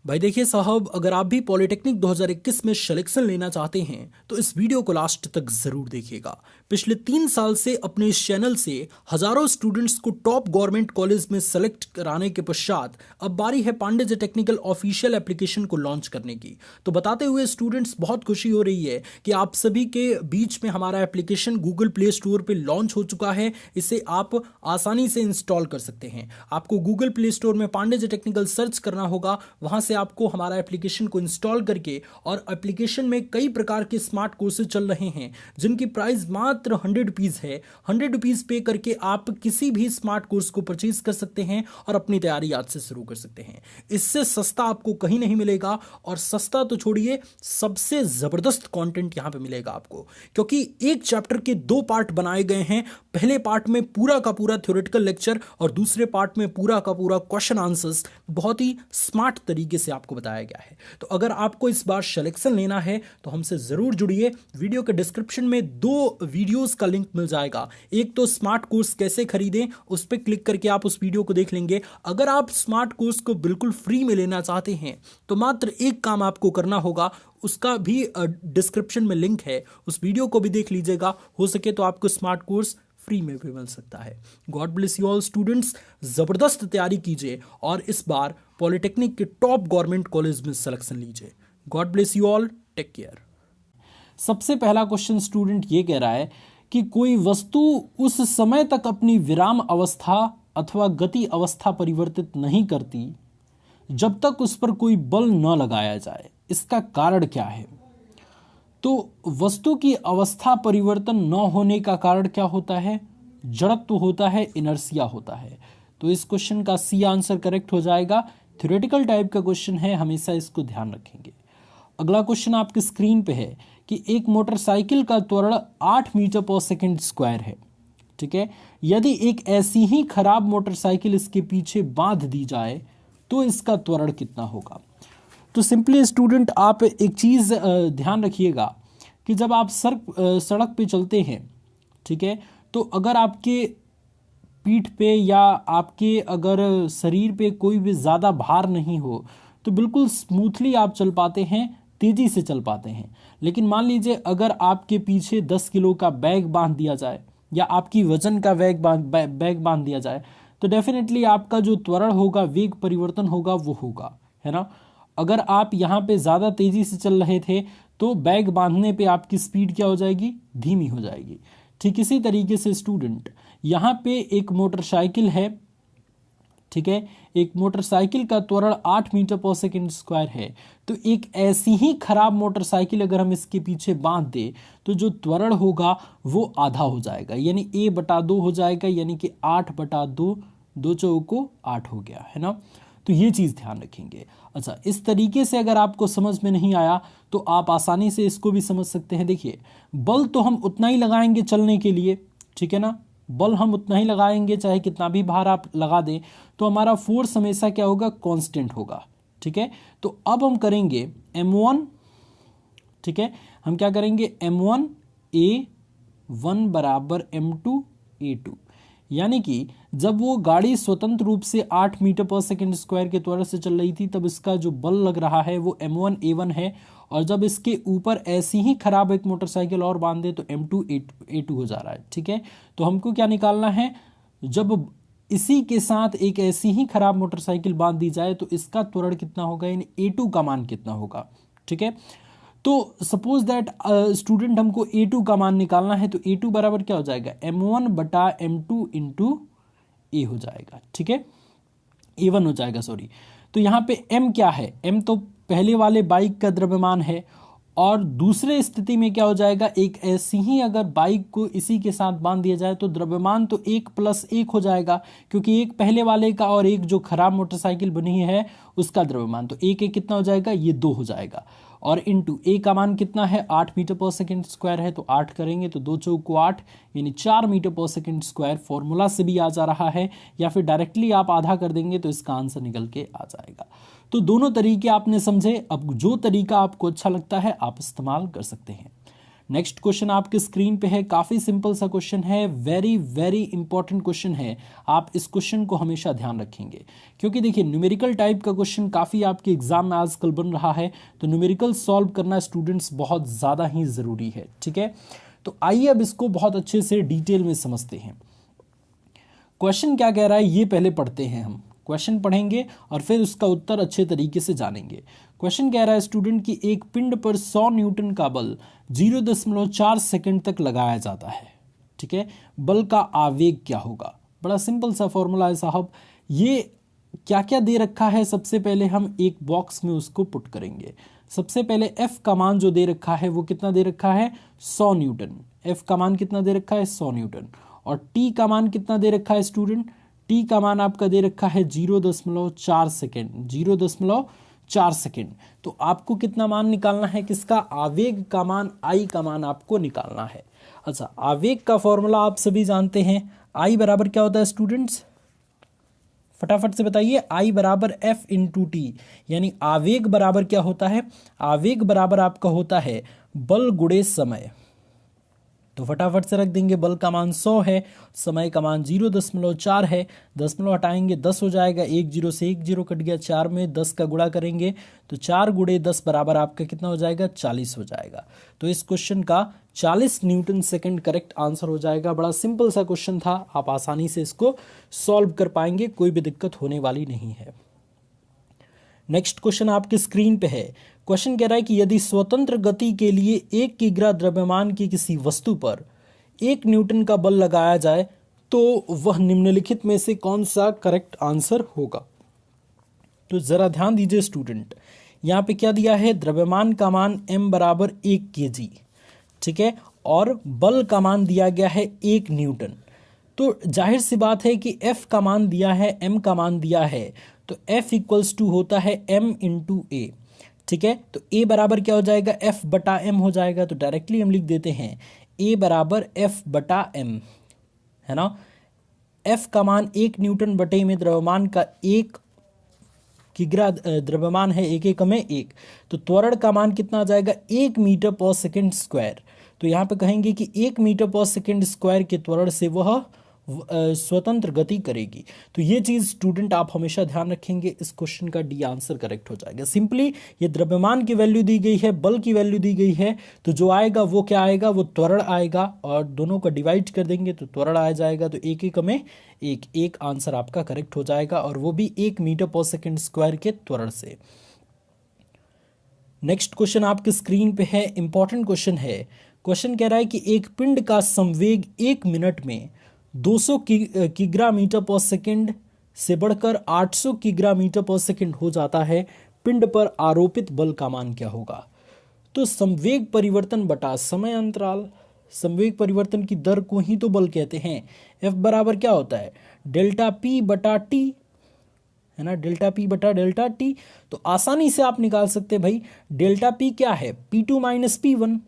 भाई देखिए साहब, अगर आप भी पॉलिटेक्निक 2021 में सिलेक्शन लेना चाहते हैं तो इस वीडियो को लास्ट तक ज़रूर देखिएगा। पिछले 3 साल से अपने इस चैनल से हज़ारों स्टूडेंट्स को टॉप गवर्नमेंट कॉलेज में सेलेक्ट कराने के पश्चात अब बारी है Pandey ji technical official application को लॉन्च करने की। तो बताते हुए स्टूडेंट्स बहुत खुशी हो रही है कि आप सभी के बीच में हमारा एप्लीकेशन गूगल प्ले स्टोर पर लॉन्च हो चुका है। इसे आप आसानी से इंस्टॉल कर सकते हैं। आपको गूगल प्ले स्टोर में पांडे जी टेक्निकल सर्च करना होगा, वहां से आपको हमारा एप्लीकेशन को इंस्टॉल करके, और एप्लीकेशन में कई प्रकार के स्मार्ट कोर्सेज चल रहे हैं जिनकी प्राइस मात्र 100 रुपीज़ है। 100 रुपीज़ पे करके आप किसी भी स्मार्ट कोर्स को परचेज कर सकते हैं और अपनी तैयारी आज से शुरू कर सकते हैं। इससे सस्ता आपको कहीं नहीं मिलेगा, और सस्ता तो छोड़िए, सबसे ज़बरदस्त कंटेंट यहाँ पे मिलेगा आपको, क्योंकि एक चैप्टर के 2 पार्ट बनाए गए हैं। पहले पार्ट में पूरा का पूरा थ्योरेटिकल लेक्चर और दूसरे पार्ट में पूरा का पूरा क्वेश्चन आंसर्स बहुत ही स्मार्ट तरीके से आपको बताया गया है। तो अगर आपको इस बार सिलेक्शन लेना है तो हमसे जरूर जुड़िए। वीडियो के डिस्क्रिप्शन में 2 वीडियोस का लिंक मिल जाएगा। एक तो स्मार्ट कोर्स कैसे खरीदें, उस पर क्लिक करके आप उस वीडियो को देख लेंगे। अगर आप स्मार्ट कोर्स को बिल्कुल फ्री में लेना चाहते हैं तो मात्र एक काम आपको करना होगा, उसका भी डिस्क्रिप्शन में लिंक है, उस वीडियो को भी देख लीजिएगा। हो सके तो आपको स्मार्ट कोर्स फ्री में भी मिल सकता है। God bless you all students, जबरदस्त तैयारी कीजिए और इस बार पॉलिटेक्निक के टॉप गवर्नमेंट कॉलेज में सिलेक्शन लीजिए। God bless you all, take care. सबसे पहला क्वेश्चन स्टूडेंट ये कह रहा है कि कोई वस्तु उस समय तक अपनी विराम अवस्था अथवा गति अवस्था परिवर्तित नहीं करती जब तक उस पर कोई बल न लगाया जाए, इसका कारण क्या है? तो वस्तु की अवस्था परिवर्तन न होने का कारण क्या होता है? जड़त्व होता है, इनर्शिया होता है। तो इस क्वेश्चन का सी आंसर करेक्ट हो जाएगा। थ्योरेटिकल टाइप का क्वेश्चन है, हमेशा इसको ध्यान रखेंगे। अगला क्वेश्चन आपकी स्क्रीन पे है कि एक मोटरसाइकिल का त्वरण 8 मीटर पर सेकंड स्क्वायर है, ठीक है। यदि एक ऐसी ही खराब मोटरसाइकिल इसके पीछे बांध दी जाए तो इसका त्वरण कितना होगा? तो सिंपली स्टूडेंट आप एक चीज़ ध्यान रखिएगा कि जब आप सड़क पे चलते हैं, ठीक है, तो अगर आपके पीठ पे या आपके अगर शरीर पे कोई भी ज़्यादा भार नहीं हो तो बिल्कुल स्मूथली आप चल पाते हैं, तेज़ी से चल पाते हैं। लेकिन मान लीजिए अगर आपके पीछे 10 किलो का बैग बांध दिया जाए या आपकी वजन का बैग बांध दिया जाए तो डेफिनेटली आपका जो त्वरण होगा, वेग परिवर्तन होगा, वो होगा, है ना। अगर आप यहाँ पे ज़्यादा तेज़ी से चल रहे थे तो बैग बांधने पे आपकी स्पीड क्या हो जाएगी? धीमी हो जाएगी। ठीक इसी तरीके से स्टूडेंट यहाँ पे एक मोटरसाइकिल है, ठीक है, एक मोटरसाइकिल का त्वरण 8 मीटर पर सेकंड स्क्वायर है। तो एक ऐसी ही खराब मोटरसाइकिल अगर हम इसके पीछे बांध दे तो जो त्वरण होगा वो आधा हो जाएगा, यानी a/2 हो जाएगा, यानी कि 8/2, 2 चौको 8 हो गया, है ना। तो ये चीज़ ध्यान रखेंगे। अच्छा, इस तरीके से अगर आपको समझ में नहीं आया तो आप आसानी से इसको भी समझ सकते हैं। देखिए, बल तो हम उतना ही लगाएंगे चलने के लिए, ठीक है ना, बल हम उतना ही लगाएंगे चाहे कितना भी भार आप लगा दें, तो हमारा फोर्स हमेशा क्या होगा? कांस्टेंट होगा, ठीक है। तो अब हम करेंगे m1, ठीक है, हम क्या करेंगे? m1 a1 बराबर m2 a2, यानी कि जब वो गाड़ी स्वतंत्र रूप से 8 मीटर पर सेकंड स्क्वायर के त्वरण से चल रही थी तब इसका जो बल लग रहा है वो m1 a1 है, और जब इसके ऊपर ऐसी ही खराब एक मोटरसाइकिल और बांध दे तो m2 a2 हो जा रहा है, ठीक है। तो हमको क्या निकालना है? जब इसी के साथ एक ऐसी ही खराब मोटरसाइकिल बांध दी जाए तो इसका त्वरण कितना होगा, यानी a2 का मान कितना होगा, ठीक है। तो सपोज दैट स्टूडेंट हमको a2 का मान निकालना है, तो a2 बराबर क्या हो जाएगा? m1/m2 इंटू ए हो जाएगा, ठीक है, a1 हो जाएगा, सॉरी। तो यहाँ पे m क्या है? m तो पहले वाले बाइक का द्रव्यमान है, और दूसरे स्थिति में क्या हो जाएगा? एक ऐसी ही अगर बाइक को इसी के साथ बांध दिया जाए तो द्रव्यमान तो 1 + 1 हो जाएगा, क्योंकि एक पहले वाले का और एक जो खराब मोटरसाइकिल बनी है उसका द्रव्यमान, तो 1 कितना हो जाएगा? ये 2 हो जाएगा। और इंटू ए का मान कितना है? 8 मीटर पर सेकंड स्क्वायर है, तो 8 करेंगे तो 2 चौको 8, यानी 4 मीटर पर सेकंड स्क्वायर। फॉर्मूला से भी आ जा रहा है, या फिर डायरेक्टली आप आधा कर देंगे तो इसका आंसर निकल के आ जाएगा। तो दोनों तरीके आपने समझे। अब जो तरीका आपको अच्छा लगता है आप इस्तेमाल कर सकते हैं। नेक्स्ट क्वेश्चन आपके स्क्रीन पे है, काफ़ी सिंपल सा क्वेश्चन है, वेरी वेरी इंपॉर्टेंट क्वेश्चन है। आप इस क्वेश्चन को हमेशा ध्यान रखेंगे क्योंकि देखिए न्यूमेरिकल टाइप का क्वेश्चन काफ़ी आपके एग्जाम में आजकल बन रहा है, तो न्यूमेरिकल सॉल्व करना स्टूडेंट्स बहुत ज़्यादा ही ज़रूरी है। ठीक है, तो आइए अब इसको बहुत अच्छे से डिटेल में समझते हैं। क्वेश्चन क्या कह रहा है ये पहले पढ़ते हैं। हम क्वेश्चन पढ़ेंगे और फिर उसका उत्तर अच्छे तरीके से जानेंगे। क्वेश्चन कह रहा है स्टूडेंट कि एक पिंड पर 100 न्यूटन का बल 0.4 सेकंड तक लगाया जाता है। ठीक है, बल का आवेग क्या होगा? बड़ा सिंपल सा फॉर्मूला है साहब। ये क्या क्या दे रखा है, सबसे पहले हम एक बॉक्स में उसको पुट करेंगे। सबसे पहले F का मान जो दे रखा है वो कितना दे रखा है? 100 न्यूटन। F का मान कितना दे रखा है? 100 न्यूटन। और T का मान कितना दे रखा है स्टूडेंट? T का मान आपका दे रखा है 0.4 सेकेंड। 0.4 सेकेंड। तो आपको कितना मान निकालना है? किसका? आवेग का मान, I का मान आपको निकालना है। अच्छा, आवेग का फॉर्मूला आप सभी जानते हैं। I बराबर क्या होता है स्टूडेंट्स? फटाफट से बताइए। I बराबर F इंटू टी, यानी आवेग बराबर क्या होता है? आवेग बराबर आपका होता है बल गुणे समय। तो फटाफट से रख देंगे। बल का मान 100 है, समय का मान 0.4 है। दशमलव हटाएंगे 10 हो जाएगा, 1 0 से 1 0 कट गया। 4 में 10 का गुणा करेंगे तो 4 गुणे 10 बराबर आपका कितना हो जाएगा? 40 हो जाएगा। तो इस क्वेश्चन का 40 न्यूटन सेकंड करेक्ट आंसर हो जाएगा। बड़ा सिंपल सा क्वेश्चन था, आप आसानी से इसको सॉल्व कर पाएंगे, कोई भी दिक्कत होने वाली नहीं है। नेक्स्ट क्वेश्चन आपके स्क्रीन पे है। क्वेश्चन कह रहा है कि यदि स्वतंत्र गति के लिए 1 किग्रा द्रव्यमान की किसी वस्तु पर 1 न्यूटन का बल लगाया जाए तो वह निम्नलिखित में से कौन सा करेक्ट आंसर होगा? तो जरा ध्यान दीजिए स्टूडेंट, यहाँ पे क्या दिया है? द्रव्यमान का मान m बराबर 1 kg। ठीक है, और बल का मान दिया गया है 1 न्यूटन। तो जाहिर सी बात है कि F का मान दिया है, M का मान दिया है, तो F इक्वल्स टू होता है M इंटू A। ठीक है, तो A बराबर क्या हो जाएगा? F बटा M हो जाएगा। तो डायरेक्टली हम लिख देते हैं A बराबर F बटा M, है ना। F का मान 1 न्यूटन बटे में द्रव्यमान का 1 किग्रा द्रव्यमान है, 1 एकम में 1, तो त्वरण का मान कितना आ जाएगा? 1 मीटर पर सेकेंड स्क्वायर। तो यहाँ पे कहेंगे कि 1 मीटर पर सेकेंड स्क्वायर के त्वरण से वह स्वतंत्र गति करेगी। तो ये चीज़ स्टूडेंट आप हमेशा ध्यान रखेंगे। इस क्वेश्चन का डी आंसर करेक्ट हो जाएगा। सिंपली ये द्रव्यमान की वैल्यू दी गई है, बल की वैल्यू दी गई है, तो जो आएगा वो क्या आएगा? वो त्वरण आएगा, और दोनों को डिवाइड कर देंगे तो त्वरण आ जाएगा। तो 1 एकम में 1 आंसर आपका करेक्ट हो जाएगा, और वो भी 1 मीटर पर सेकेंड स्क्वायर के त्वरण से। नेक्स्ट क्वेश्चन आपके स्क्रीन पे है, इंपॉर्टेंट क्वेश्चन है। क्वेश्चन कह रहा है कि एक पिंड का संवेग 1 मिनट में 200 किग्रा मीटर पर सेकेंड से बढ़कर 800 किग्रा मीटर पर सेकेंड हो जाता है, पिंड पर आरोपित बल का मान क्या होगा? तो संवेग परिवर्तन बटा समय अंतराल, संवेग परिवर्तन की दर को ही तो बल कहते हैं। F बराबर क्या होता है? डेल्टा P बटा T, है ना, डेल्टा P बटा डेल्टा T। तो आसानी से आप निकाल सकते हैं भाई, डेल्टा P क्या है? P2 minus P1।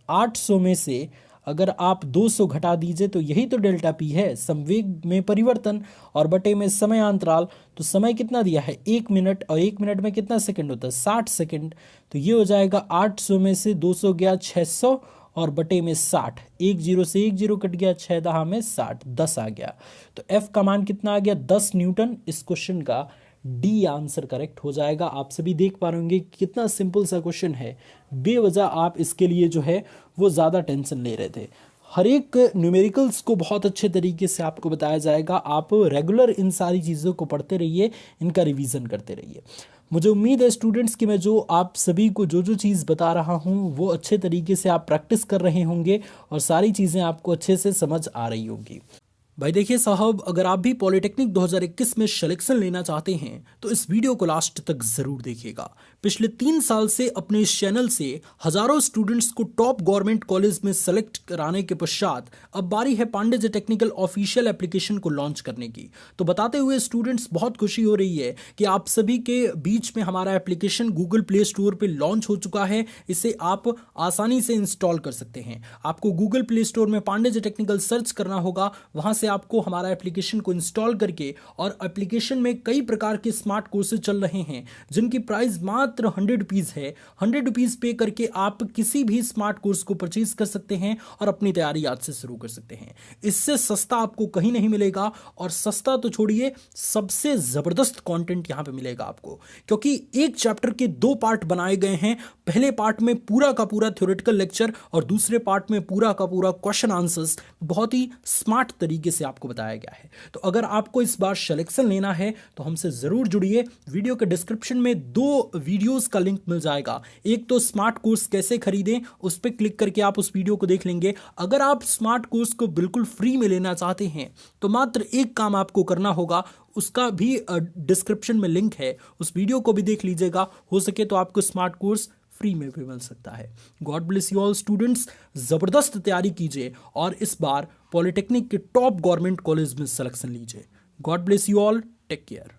800 में से अगर आप 200 घटा दीजिए तो यही तो डेल्टा P है, संवेग में परिवर्तन, और बटे में समय अंतराल। तो समय कितना दिया है? 1 मिनट, और 1 मिनट में कितना सेकंड होता है? 60 सेकंड। तो ये हो जाएगा 800 में से 200 गया 600, और बटे में 60। 1 0 से 1 0 कट गया, 6 दहा में 60, 10 आ गया। तो F का मान कितना आ गया? 10 न्यूटन। इस क्वेश्चन का डी आंसर करेक्ट हो जाएगा। आप सभी देख पा रहे होंगे कितना सिंपल सा क्वेश्चन है, बेवजह आप इसके लिए जो है वो ज़्यादा टेंशन ले रहे थे। हर एक न्यूमेरिकल्स को बहुत अच्छे तरीके से आपको बताया जाएगा। आप रेगुलर इन सारी चीज़ों को पढ़ते रहिए, इनका रिवीजन करते रहिए। मुझे उम्मीद है स्टूडेंट्स कि मैं जो आप सभी को जो चीज़ बता रहा हूँ वो अच्छे तरीके से आप प्रैक्टिस कर रहे होंगे, और सारी चीज़ें आपको अच्छे से समझ आ रही होंगी। भाई देखिए साहब, अगर आप भी पॉलिटेक्निक 2021 में सिलेक्शन लेना चाहते हैं तो इस वीडियो को लास्ट तक ज़रूर देखिएगा। पिछले 3 साल से अपने इस चैनल से हज़ारों स्टूडेंट्स को टॉप गवर्नमेंट कॉलेज में सेलेक्ट कराने के पश्चात अब बारी है Pandey ji technical official application को लॉन्च करने की। तो बताते हुए स्टूडेंट्स बहुत खुशी हो रही है कि आप सभी के बीच में हमारा एप्लीकेशन गूगल प्ले स्टोर पर लॉन्च हो चुका है। इसे आप आसानी से इंस्टॉल कर सकते हैं। आपको गूगल प्ले स्टोर में पांडे जी टेक्निकल सर्च करना होगा, वहाँ से से आपको हमारा एप्लीकेशन को इंस्टॉल करके, और एप्लीकेशन में कई प्रकार के स्मार्ट कोर्सेज चल रहे हैं जिनकी प्राइस मात्र 100 रुपीज़ है। 100 रुपीज़ पे करके आप किसी भी स्मार्ट कोर्स को परचेज कर सकते हैं और अपनी तैयारी आज से शुरू कर सकते हैं। इससे सस्ता आपको कहीं नहीं मिलेगा, और सस्ता तो छोड़िए, सबसे ज़बरदस्त कंटेंट यहाँ पे मिलेगा आपको, क्योंकि एक चैप्टर के 2 पार्ट बनाए गए हैं। पहले पार्ट में पूरा का पूरा थ्योरेटिकल लेक्चर और दूसरे पार्ट में पूरा का पूरा क्वेश्चन आंसर्स बहुत ही स्मार्ट तरीके से आपको बताया गया है। तो अगर आपको इस बार सिलेक्शन लेना है तो हमसे ज़रूर जुड़िए। वीडियो के डिस्क्रिप्शन में 2 वीडियोस का लिंक मिल जाएगा। एक तो स्मार्ट कोर्स कैसे खरीदें, उस पर क्लिक करके आप उस वीडियो को देख लेंगे। अगर आप स्मार्ट कोर्स को बिल्कुल फ्री में लेना चाहते हैं तो मात्र एक काम आपको करना होगा, उसका भी डिस्क्रिप्शन में लिंक है, उस वीडियो को भी देख लीजिएगा। हो सके तो आपको स्मार्ट कोर्स फ्री में भी मिल सकता है। God bless you all students, ज़बरदस्त तैयारी कीजिए और इस बार पॉलिटेक्निक के टॉप गवर्नमेंट कॉलेज में सिलेक्शन लीजिए। God bless you all, take care.